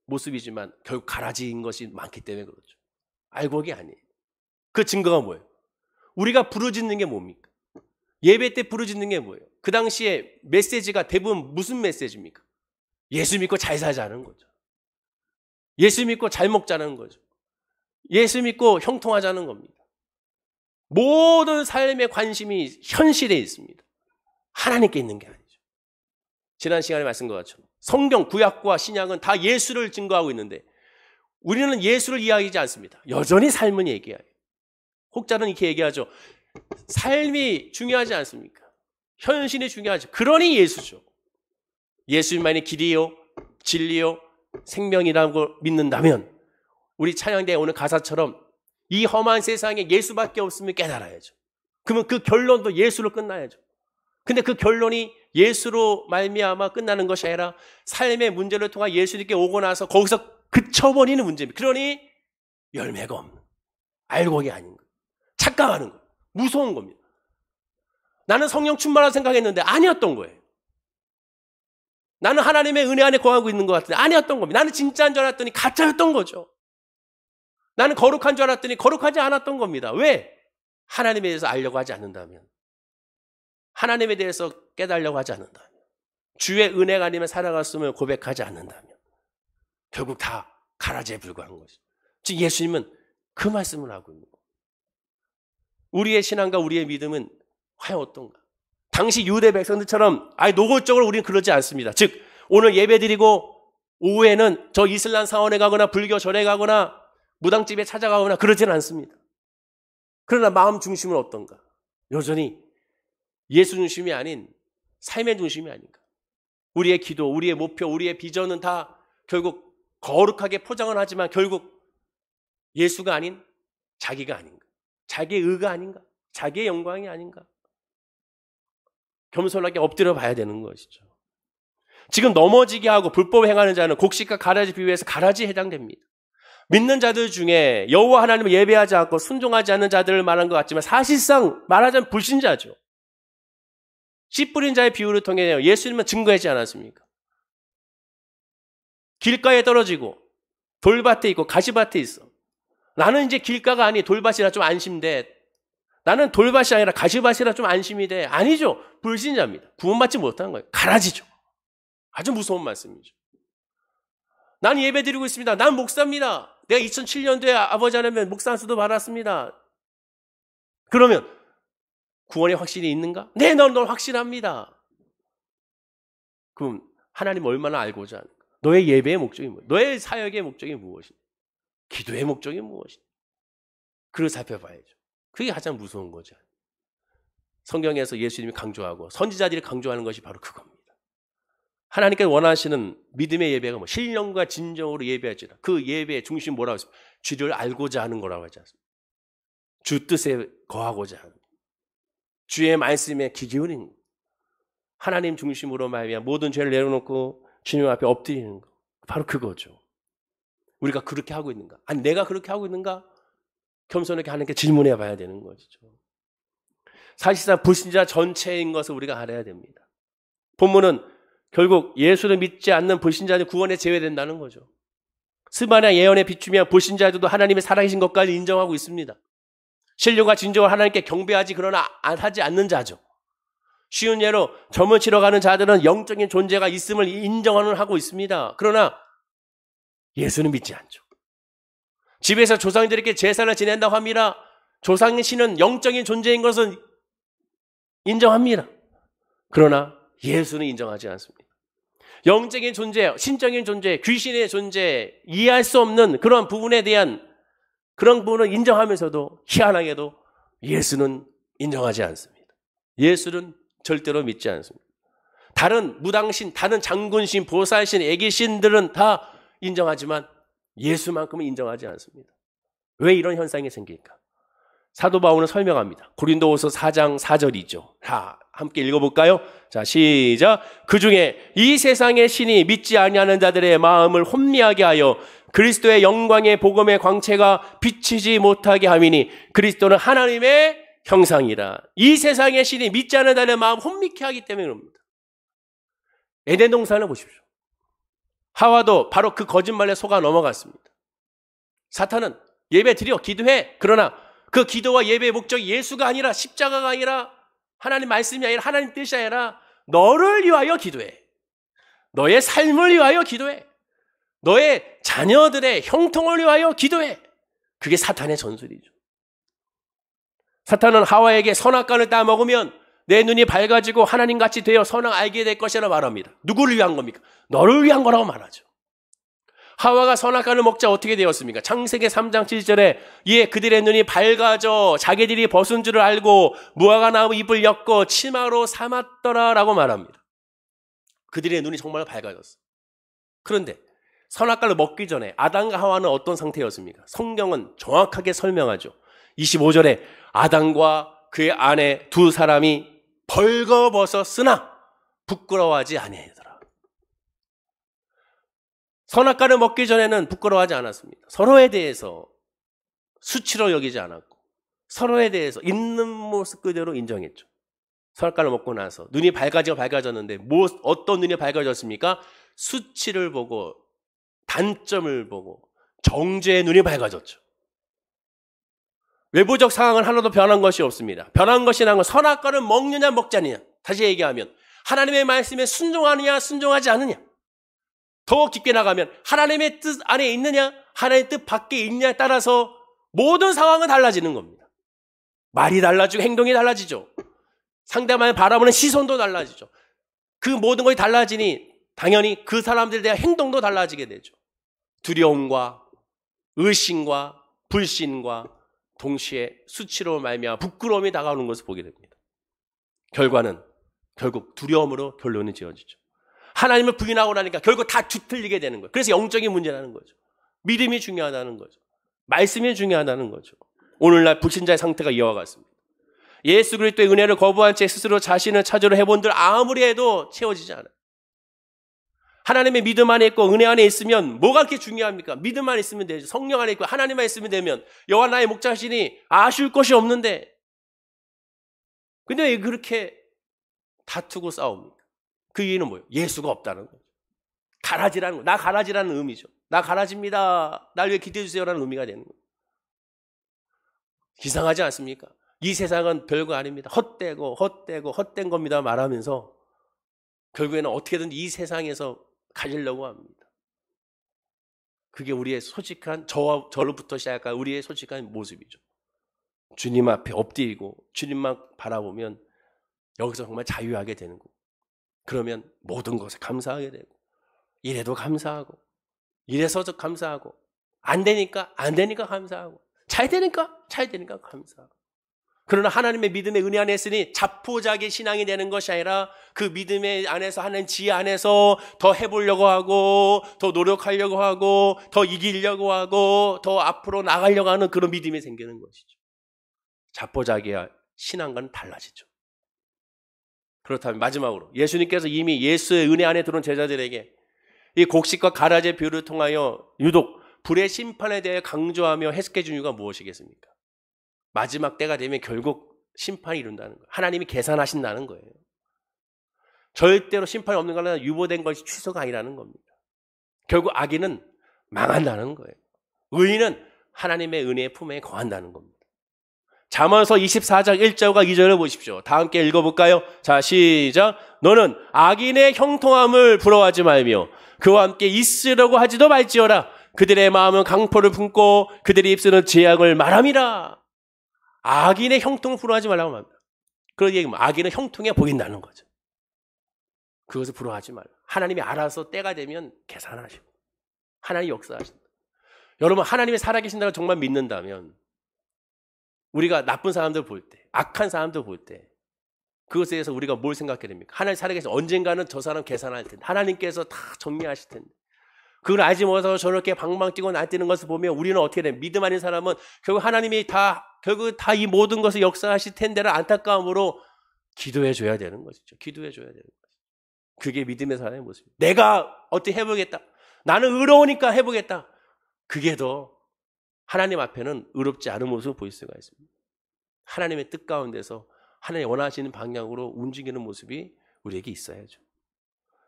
모습이지만 결국 가라지인 것이 많기 때문에 그렇죠. 알고 보기 아니에요. 그 증거가 뭐예요? 우리가 부르짖는 게 뭡니까? 예배 때 부르짖는 게 뭐예요? 그 당시에 메시지가 대부분 무슨 메시지입니까? 예수 믿고 잘 살자는 거죠. 예수 믿고 잘 먹자는 거죠. 예수 믿고 형통하자는 겁니다. 모든 삶의 관심이 현실에 있습니다. 하나님께 있는 게 아니죠. 지난 시간에 말씀드린 것처럼 성경 구약과 신약은 다 예수를 증거하고 있는데 우리는 예수를 이야기하지 않습니다. 여전히 삶은 얘기해요. 혹자는 이렇게 얘기하죠. 삶이 중요하지 않습니까? 현실이 중요하죠. 그러니 예수죠. 예수님만이 길이요, 진리요, 생명이라고 믿는다면 우리 찬양대 오늘 가사처럼 이 험한 세상에 예수밖에 없음을 깨달아야죠. 그러면 그 결론도 예수로 끝나야죠. 근데 그 결론이 예수로 말미암아 끝나는 것이 아니라 삶의 문제를 통해 예수님께 오고 나서 거기서 그쳐버리는 문제입니다. 그러니 열매가 없는, 알곡이 아닌 거, 착각하는 거, 무서운 겁니다. 나는 성령 충만하다 생각했는데 아니었던 거예요. 나는 하나님의 은혜 안에 거하고 있는 것 같은데 아니었던 겁니다. 나는 진짜인 줄 알았더니 가짜였던 거죠. 나는 거룩한 줄 알았더니 거룩하지 않았던 겁니다. 왜? 하나님에 대해서 알려고 하지 않는다면, 하나님에 대해서 깨달으려고 하지 않는다면, 주의 은혜가 아니면 살아갔으면 고백하지 않는다면 결국 다 가라지에 불과한 것이죠. 즉 예수님은 그 말씀을 하고 있는 거예요. 우리의 신앙과 우리의 믿음은 과연 어떤가? 당시 유대 백성들처럼 노골적으로 우리는 그러지 않습니다. 즉 오늘 예배드리고 오후에는 저 이슬람 사원에 가거나 불교 절에 가거나 무당집에 찾아가거나 그러지는 않습니다. 그러나 마음 중심은 어떤가? 여전히 예수 중심이 아닌 삶의 중심이 아닌가? 우리의 기도, 우리의 목표, 우리의 비전은 다 결국 거룩하게 포장을 하지만 결국 예수가 아닌 자기가 아닌가? 자기의 의가 아닌가? 자기의 영광이 아닌가? 겸손하게 엎드려 봐야 되는 것이죠. 지금 넘어지게 하고 불법 행하는 자는 곡식과 가라지 비유해서 가라지에 해당됩니다. 믿는 자들 중에 여호와 하나님을 예배하지 않고 순종하지 않는 자들을 말한 것 같지만 사실상 말하자면 불신자죠. 씨 뿌린 자의 비유를 통해 예수님은 증거하지 않았습니까? 길가에 떨어지고 돌밭에 있고 가시밭에 있어. 나는 이제 길가가 아니 돌밭이라 좀 안심돼. 나는 돌밭이 아니라 가시밭이라 좀 안심이 돼. 아니죠. 불신자입니다. 구원받지 못한 거예요. 가라지죠. 아주 무서운 말씀이죠. 난 예배드리고 있습니다. 난 목사입니다. 내가 2007년도에 아버지 하나님 목사 안수도 받았습니다. 그러면 구원의 확신이 있는가? 네, 넌 확신합니다. 그럼 하나님 얼마나 알고자 하는가? 너의 예배의 목적이 무엇이냐? 너의 사역의 목적이 무엇이냐? 기도의 목적이 무엇이냐? 그걸 살펴봐야죠. 그게 가장 무서운 거죠. 성경에서 예수님이 강조하고 선지자들이 강조하는 것이 바로 그겁니다. 하나님께서 원하시는 믿음의 예배가 신령과 진정으로 예배하지라. 그 예배의 중심 뭐라고 했습니까? 주를 알고자 하는 거라고 하지 않습니까? 주 뜻에 거하고자 하는, 주의 말씀에 귀 기울이는 거. 하나님 중심으로 말미암아 모든 죄를 내려놓고 주님 앞에 엎드리는 거. 바로 그거죠. 우리가 그렇게 하고 있는가? 아니 내가 그렇게 하고 있는가? 겸손하게 하나님께 질문해 봐야 되는 것이죠. 사실상 불신자 전체인 것을 우리가 알아야 됩니다. 본문은 결국 예수를 믿지 않는 불신자는 구원에 제외된다는 거죠. 스바냐 예언에 비추며 불신자들도 하나님의 살아계신 것까지 인정하고 있습니다. 신령과 진정을 하나님께 경배하지 그러나 하지 않는 자죠. 쉬운 예로 점을 치러 가는 자들은 영적인 존재가 있음을 인정하고 있습니다. 그러나 예수는 믿지 않죠. 집에서 조상들에게 제사를 지낸다고 합니다. 조상의 신은 영적인 존재인 것은 인정합니다. 그러나 예수는 인정하지 않습니다. 영적인 존재, 신적인 존재, 귀신의 존재, 이해할 수 없는 그런 부분에 대한 그런 부분을 인정하면서도 희한하게도 예수는 인정하지 않습니다. 예수는 절대로 믿지 않습니다. 다른 무당신, 다른 장군신, 보살신, 애기신들은 다 인정하지만 예수만큼은 인정하지 않습니다. 왜 이런 현상이 생길까? 사도 바울은 설명합니다. 고린도후서 4장 4절이죠. 자, 함께 읽어볼까요? 자, 시작. 그중에 이 세상의 신이 믿지 아니하는 자들의 마음을 혼미하게 하여 그리스도의 영광의 복음의 광채가 비치지 못하게 함이니 그리스도는 하나님의 형상이라. 이 세상의 신이 믿지 않는 자들의 마음 혼미케 하기 때문에 그럽니다. 에덴 동산을 보십시오. 하와도 바로 그 거짓말에 속아 넘어갔습니다. 사탄은 예배 드려 기도해. 그러나 그 기도와 예배의 목적이 예수가 아니라 십자가가 아니라 하나님 말씀이 아니라 하나님 뜻이 아니라 너를 위하여 기도해. 너의 삶을 위하여 기도해. 너의 자녀들의 형통을 위하여 기도해. 그게 사탄의 전술이죠. 사탄은 하와에게 선악과를 따먹으면 내 눈이 밝아지고 하나님같이 되어 선악 알게 될 것이라 말합니다. 누구를 위한 겁니까? 너를 위한 거라고 말하죠. 하와가 선악과를 먹자 어떻게 되었습니까? 창세기 3장 7절에 이에 그들의 눈이 밝아져 자기들이 벗은 줄을 알고 무화과 나무 잎을 엮어 치마로 삼았더라라고 말합니다. 그들의 눈이 정말 밝아졌어. 그런데 선악과를 먹기 전에 아담과 하와는 어떤 상태였습니까? 성경은 정확하게 설명하죠. 25절에 아담과 그의 아내 두 사람이 벌거벗었으나 부끄러워하지 아니하더라. 선악과를 먹기 전에는 부끄러워하지 않았습니다. 서로에 대해서 수치로 여기지 않았고 서로에 대해서 있는 모습 그대로 인정했죠. 선악과를 먹고 나서 눈이 밝아졌는데 어떤 눈이 밝아졌습니까? 수치를 보고 단점을 보고 정죄의 눈이 밝아졌죠. 외부적 상황은 하나도 변한 것이 없습니다. 변한 것이 난 건 선악과를 먹느냐 먹지 않느냐. 다시 얘기하면 하나님의 말씀에 순종하느냐 순종하지 않느냐. 더 깊게 나가면 하나님의 뜻 안에 있느냐 하나님의 뜻 밖에 있느냐에 따라서 모든 상황은 달라지는 겁니다. 말이 달라지고 행동이 달라지죠. 상대방을 바라보는 시선도 달라지죠. 그 모든 것이 달라지니 당연히 그 사람들에 대한 행동도 달라지게 되죠. 두려움과 의심과 불신과 동시에 수치로 말미암아 부끄러움이 다가오는 것을 보게 됩니다. 결국 두려움으로 결론이 지어지죠. 하나님을 부인하고 나니까 결국 다 뒤틀리게 되는 거예요. 그래서 영적인 문제라는 거죠. 믿음이 중요하다는 거죠. 말씀이 중요하다는 거죠. 오늘날 불신자의 상태가 이와 같습니다. 예수 그리스도의 은혜를 거부한 채 스스로 자신을 찾으려 해본들 아무리 해도 채워지지 않아요. 하나님의 믿음 안에 있고 은혜 안에 있으면 뭐가 그렇게 중요합니까? 믿음 안에 있으면 되죠. 성령 안에 있고 하나님 안에 있으면 되면 여호와 나의 목자시니 아쉬울 것이 없는데 근데 왜 그렇게 다투고 싸웁니까? 그 이유는 뭐예요? 예수가 없다는 거죠. 가라지라는 거. 나 가라지라는 의미죠. 나 가라지입니다. 날 위해 기도해 주세요라는 의미가 되는 거예요. 이상하지 않습니까? 이 세상은 별거 아닙니다. 헛된 겁니다 말하면서 결국에는 어떻게든 이 세상에서 가지려고 합니다. 그게 우리의 솔직한 저로부터 시작한 우리의 솔직한 모습이죠. 주님 앞에 엎드리고 주님만 바라보면 여기서 정말 자유하게 되는 거고 그러면 모든 것에 감사하게 되고 이래도 감사하고 이래서도 감사하고 안 되니까 감사하고 잘 되니까 감사하고 그러나 하나님의 믿음의 은혜 안에 있으니 자포자기 신앙이 되는 것이 아니라 그 믿음의 안에서 하는 지혜 안에서 더 해보려고 하고 더 노력하려고 하고 더 이기려고 하고 더 앞으로 나가려고 하는 그런 믿음이 생기는 것이죠. 자포자기와 신앙과는 달라지죠. 그렇다면 마지막으로 예수님께서 이미 예수의 은혜 안에 들어온 제자들에게 이 곡식과 가라지의 비유를 통하여 유독 불의 심판에 대해 강조하며 해석해 준 이유가 무엇이겠습니까? 마지막 때가 되면 결국 심판이 이룬다는 거예요. 하나님이 계산하신다는 거예요. 절대로 심판이 없는 거는 유보된 것이 취소가 아니라는 겁니다. 결국 악인은 망한다는 거예요. 의인은 하나님의 은혜의 품에 거한다는 겁니다. 잠언서 24장 1절과 2절을 보십시오. 다 함께 읽어볼까요? 자, 시작. 너는 악인의 형통함을 부러워하지 말며 그와 함께 있으려고 하지도 말지어라. 그들의 마음은 강포를 품고 그들의 입술은 재앙을 말함이라. 악인의 형통을 부러워하지 말라고 합니다. 그런 얘기면 악인은 형통해 보인다는 거죠. 그것을 부러워하지 말라. 하나님이 알아서 때가 되면 계산하시고 하나님이 역사하신다. 여러분 하나님이 살아계신다고 정말 믿는다면 우리가 나쁜 사람들 볼 때, 악한 사람들 볼 때 그것에 대해서 우리가 뭘 생각해야 됩니까? 하나님 살아계신 언젠가는 저 사람 계산할 텐데 하나님께서 다 정리하실 텐데 그걸 알지 못해서 저렇게 방방 뛰고 날뛰는 것을 보면 우리는 어떻게 돼? 믿음 아닌 사람은 결국 하나님이 결국 다 이 모든 것을 역사하실 텐데를 안타까움으로 기도해 줘야 되는 것이죠. 기도해 줘야 되는 것이죠. 그게 믿음의 사람의 모습이에요. 내가 어떻게 해보겠다. 나는 의로우니까 해보겠다. 그게 더 하나님 앞에는 의롭지 않은 모습을 보일 수가 있습니다. 하나님의 뜻 가운데서 하나님 원하시는 방향으로 움직이는 모습이 우리에게 있어야죠.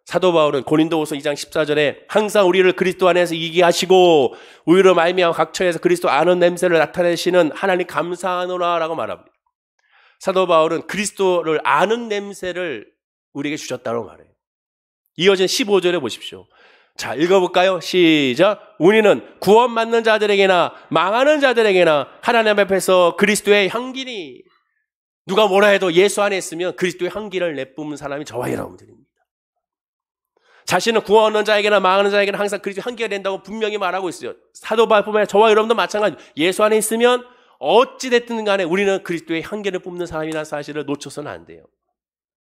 사도 바울은 고린도후서 2장 14절에 항상 우리를 그리스도 안에서 이기게 하시고 우리로 말미암아 각 처에서 그리스도 아는 냄새를 나타내시는 하나님 감사하노라라고 말합니다. 사도 바울은 그리스도를 아는 냄새를 우리에게 주셨다고 말해요. 이어진 15절에 보십시오. 자, 읽어볼까요? 시작. 우리는 구원받는 자들에게나 망하는 자들에게나 하나님 앞에서 그리스도의 향기니 누가 뭐라 해도 예수 안에 있으면 그리스도의 향기를 내뿜는 사람이 저와 여러분들입니다. 자신은 구원하는 자에게나 망하는 자에게나 항상 그리스도의 향기가 된다고 분명히 말하고 있어요. 사도 바울뿐만 아니라 저와 여러분도 마찬가지. 예수 안에 있으면 어찌됐든 간에 우리는 그리스도의 향기를 뿜는 사람이라는 사실을 놓쳐서는 안 돼요.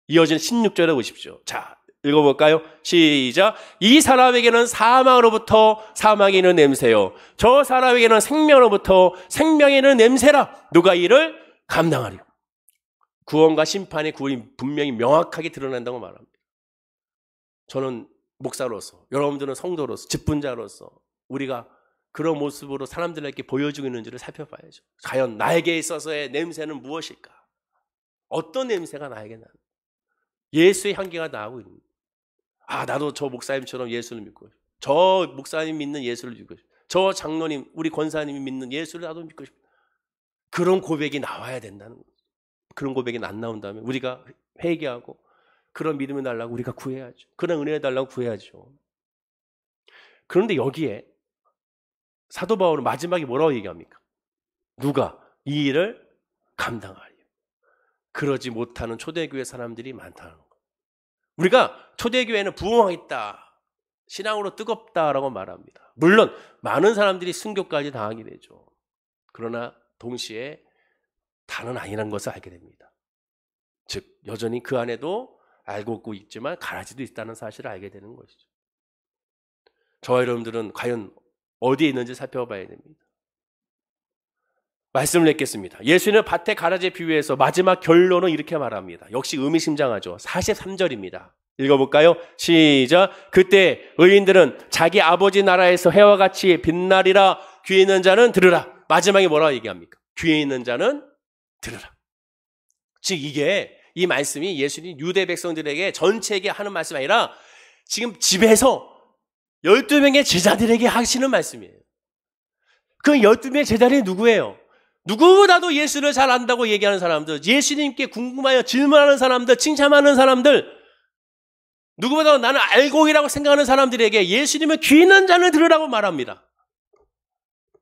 이어진 16절에 보십시오. 자, 읽어볼까요? 시작. 이 사람에게는 사망으로부터 사망이 있는 냄새요. 저 사람에게는 생명으로부터 생명이 있는 냄새라. 누가 이를 감당하리요. 구원과 심판의 구원이 분명히 명확하게 드러난다고 말합니다. 저는 목사로서, 여러분들은 성도로서, 직분자로서 우리가 그런 모습으로 사람들에게 보여주고 있는지를 살펴봐야죠. 과연 나에게 있어서의 냄새는 무엇일까? 어떤 냄새가 나에게 나는? 예수의 향기가 나오고 있는. 나도 저 목사님처럼 예수를 믿고 싶어. 저 목사님 믿는 예수를 믿고 싶어. 저 장로님, 우리 권사님이 믿는 예수를 나도 믿고 싶어. 그런 고백이 나와야 된다는 거죠. 그런 고백이 안 나온다면 우리가 회개하고 그런 믿음을 달라고 우리가 구해야죠. 그런 은혜를 달라고 구해야죠. 그런데 여기에 사도 바울은 마지막에 뭐라고 얘기합니까? 누가 이 일을 감당하리요? 그러지 못하는 초대교회 사람들이 많다는 거예요. 우리가 초대교회는 부흥하겠다, 신앙으로 뜨겁다라고 말합니다. 물론 많은 사람들이 순교까지 당하게 되죠. 그러나 동시에 다는 아니라는 것을 알게 됩니다. 즉 여전히 그 안에도 알고 있지만 가라지도 있다는 사실을 알게 되는 것이죠. 저와 여러분들은 과연 어디에 있는지 살펴봐야 됩니다. 말씀을 읽겠습니다. 예수는 밭의 가라지에 비유해서 마지막 결론은 이렇게 말합니다. 역시 의미심장하죠. 43절입니다. 읽어볼까요? 시작. 그때 의인들은 자기 아버지 나라에서 해와 같이 빛나리라. 귀에 있는 자는 들으라. 마지막에 뭐라고 얘기합니까? 귀에 있는 자는 들으라. 즉 이 말씀이 예수님 유대 백성들에게 전체에게 하는 말씀이 아니라 지금 집에서 12명의 제자들에게 하시는 말씀이에요. 그 12명의 제자들이 누구예요? 누구보다도 예수를 잘 안다고 얘기하는 사람들, 예수님께 궁금하여 질문하는 사람들, 칭찬하는 사람들, 누구보다도 나는 알고이라고 생각하는 사람들에게 예수님은 귀 있는 자는 들으라고 말합니다.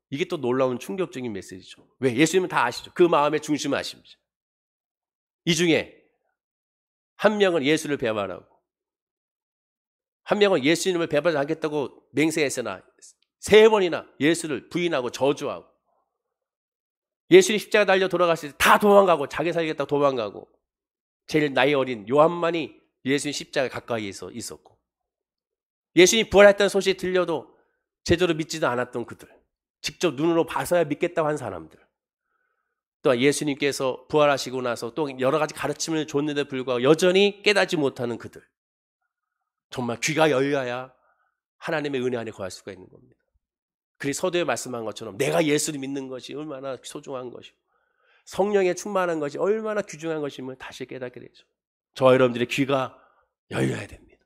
이게 또 놀라운 충격적인 메시지죠. 왜? 예수님은 다 아시죠. 그 마음의 중심을 아십니다. 이 중에 한 명은 예수를 배반하고 한 명은 예수님을 배반하지 않겠다고 맹세했으나 3번이나 예수를 부인하고 저주하고 예수님 십자가 달려 돌아갔을 때 다 도망가고 자기 살겠다고 도망가고 제일 나이 어린 요한만이 예수님 십자가 가까이에 있었고 예수님 부활했다는 소식이 들려도 제대로 믿지도 않았던 그들, 직접 눈으로 봐서야 믿겠다고 한 사람들, 또 예수님께서 부활하시고 나서 또 여러 가지 가르침을 줬는데 불구하고 여전히 깨닫지 못하는 그들, 정말 귀가 열려야 하나님의 은혜 안에 거할 수가 있는 겁니다. 그리고 서두에 말씀한 것처럼 내가 예수를 믿는 것이 얼마나 소중한 것이고 성령에 충만한 것이 얼마나 귀중한 것임을 다시 깨닫게 되죠. 저와 여러분들의 귀가 열려야 됩니다.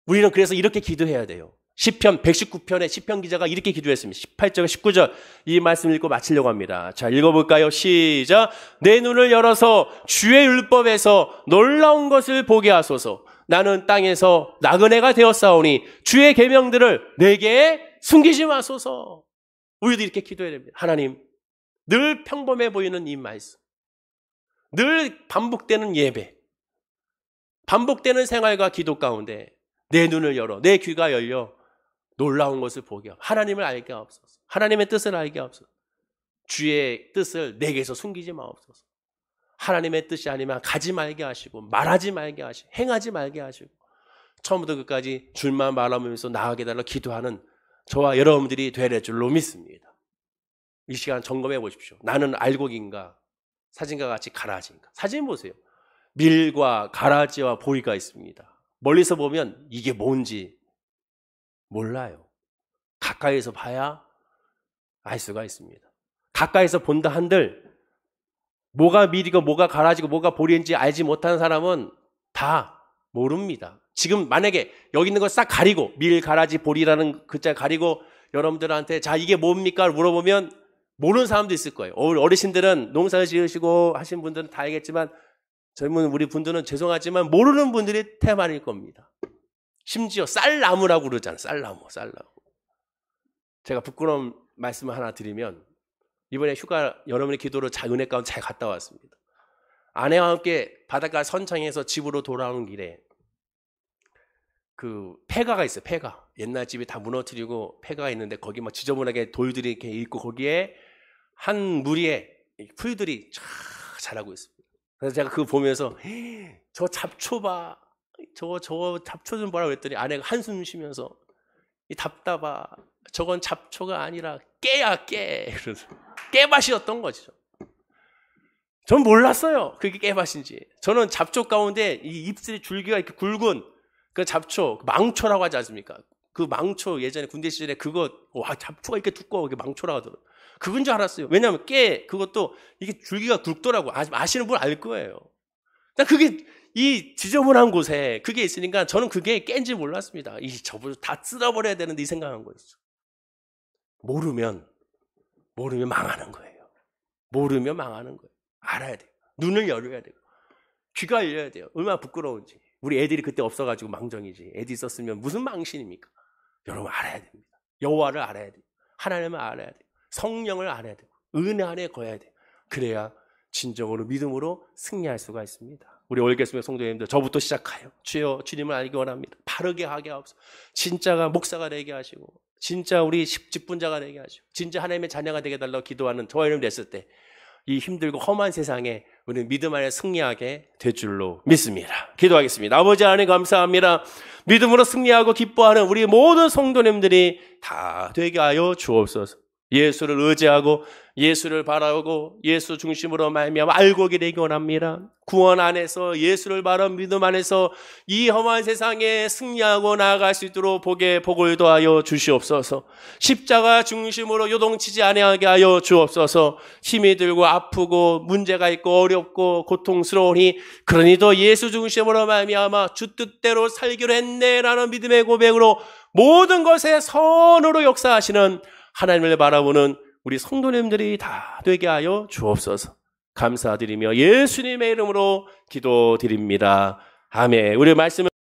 우리는 그래서 이렇게 기도해야 돼요. 시편 119편의 시편 기자가 이렇게 기도했습니다. 18절 19절 이 말씀 읽고 마치려고 합니다. 자, 읽어볼까요? 시작. 내 눈을 열어서 주의 율법에서 놀라운 것을 보게 하소서. 나는 땅에서 나그네가 되었사오니 주의 계명들을 내게 숨기지 마소서. 우리도 이렇게 기도해야 됩니다. 하나님, 늘 평범해 보이는 이 말씀, 늘 반복되는 예배, 반복되는 생활과 기도 가운데 내 눈을 열어, 내 귀가 열려 놀라운 것을 보게 하옵소서. 하나님을 알게 하옵소서. 하나님의 뜻을 알게 하옵소서. 주의 뜻을 내게서 숨기지 마옵소서. 하나님의 뜻이 아니면 가지 말게 하시고 말하지 말게 하시고 행하지 말게 하시고 처음부터 끝까지 줄만 말하면서 나아가게 달라 기도하는 저와 여러분들이 되릴 줄로 믿습니다. 이 시간 점검해 보십시오. 나는 알곡인가 사진과 같이 가라지인가? 사진 보세요. 밀과 가라지와 보리가 있습니다. 멀리서 보면 이게 뭔지 몰라요. 가까이에서 봐야 알 수가 있습니다. 가까이서 본다 한들 뭐가 밀이고 뭐가 가라지고 뭐가 보리인지 알지 못하는 사람은 다 모릅니다. 지금 만약에 여기 있는 거 싹 가리고 밀, 가라지, 보리라는 글자 가리고 여러분들한테 자 이게 뭡니까? 물어보면 모르는 사람도 있을 거예요. 어르신들은 농사를 지으시고 하신 분들은 다 알겠지만 젊은 우리 분들은 죄송하지만 모르는 분들이 태반일 겁니다. 심지어 쌀나무라고 그러잖아요. 쌀나무. 제가 부끄러운 말씀을 하나 드리면 이번에 휴가 여러분의 기도로 은혜 가운데 잘 갔다 왔습니다. 아내와 함께 바닷가 선창에서 집으로 돌아오는 길에 그 폐가가 있어요. 폐가. 옛날 집이 다 무너뜨리고 폐가가 있는데 거기 막 지저분하게 돌들이 이렇게 있고 거기에 한 무리에 풀들이 쫙 자라고 있습니다. 그래서 제가 그거 보면서 저 잡초 봐. 저거 잡초 좀 보라고 했더니 아내가 한숨 쉬면서 이 답답하. 저건 잡초가 아니라 깨야 깨. 그래서 깨밭이었던 거죠. 전 몰랐어요. 그게 깨밭인지. 저는 잡초 가운데 이 잎술이 줄기가 이렇게 굵은 그 잡초, 망초라고 하지 않습니까? 그 망초 예전에 군대 시절에 그거, 와, 잡초가 이렇게 두꺼워. 이게 망초라고 하더라고요. 그건 줄 알았어요. 왜냐하면 그것도 이게 줄기가 굵더라고요. 아시는 분 알 거예요. 그게 이 지저분한 곳에 그게 있으니까 저는 그게 깬지 몰랐습니다. 저걸 다 쓸어버려야 되는데 이 생각한 거였죠. 모르면 망하는 거예요. 모르면 망하는 거예요. 알아야 돼요. 눈을 열어야 돼요. 귀가 열려야 돼요. 얼마나 부끄러운지. 우리 애들이 그때 없어가지고 망정이지. 애들이 있었으면 무슨 망신입니까? 여러분 알아야 됩니다. 여호와를 알아야 돼요. 하나님을 알아야 돼요. 성령을 알아야 돼요. 은혜 안에 거해야 돼요. 그래야 진정으로 믿음으로 승리할 수가 있습니다. 우리 올개수의 성도님들 저부터 시작하여 주여 주님을 알기 원합니다. 바르게 하게 하옵소서. 진짜가 목사가 되게 하시고 진짜 우리 집분자가 되게 하시고 진짜 하나님의 자녀가 되게 달라고 기도하는 저와 이름 됐을 때 이 힘들고 험한 세상에 우리는 믿음 안에 승리하게 될 줄로 믿습니다. 기도하겠습니다. 아버지 하나님 감사합니다. 믿음으로 승리하고 기뻐하는 우리 모든 성도님들이 다 되게 하여 주옵소서. 예수를 의지하고 예수를 바라고 예수 중심으로 말미암아 알고 되기 원합니다. 구원 안에서 예수를 바라는 믿음 안에서 이 험한 세상에 승리하고 나아갈 수 있도록 복을 더하여 주시옵소서. 십자가 중심으로 요동치지 아니하게 하여 주옵소서. 힘이 들고 아프고 문제가 있고 어렵고 고통스러우니 그러니도 예수 중심으로 말미암아 주 뜻대로 살기로 했네라는 믿음의 고백으로 모든 것에 선으로 역사하시는 하나님을 바라보는 우리 성도님들이 다 되게 하여 주옵소서. 감사드리며 예수님의 이름으로 기도드립니다. 아멘. 우리 말씀을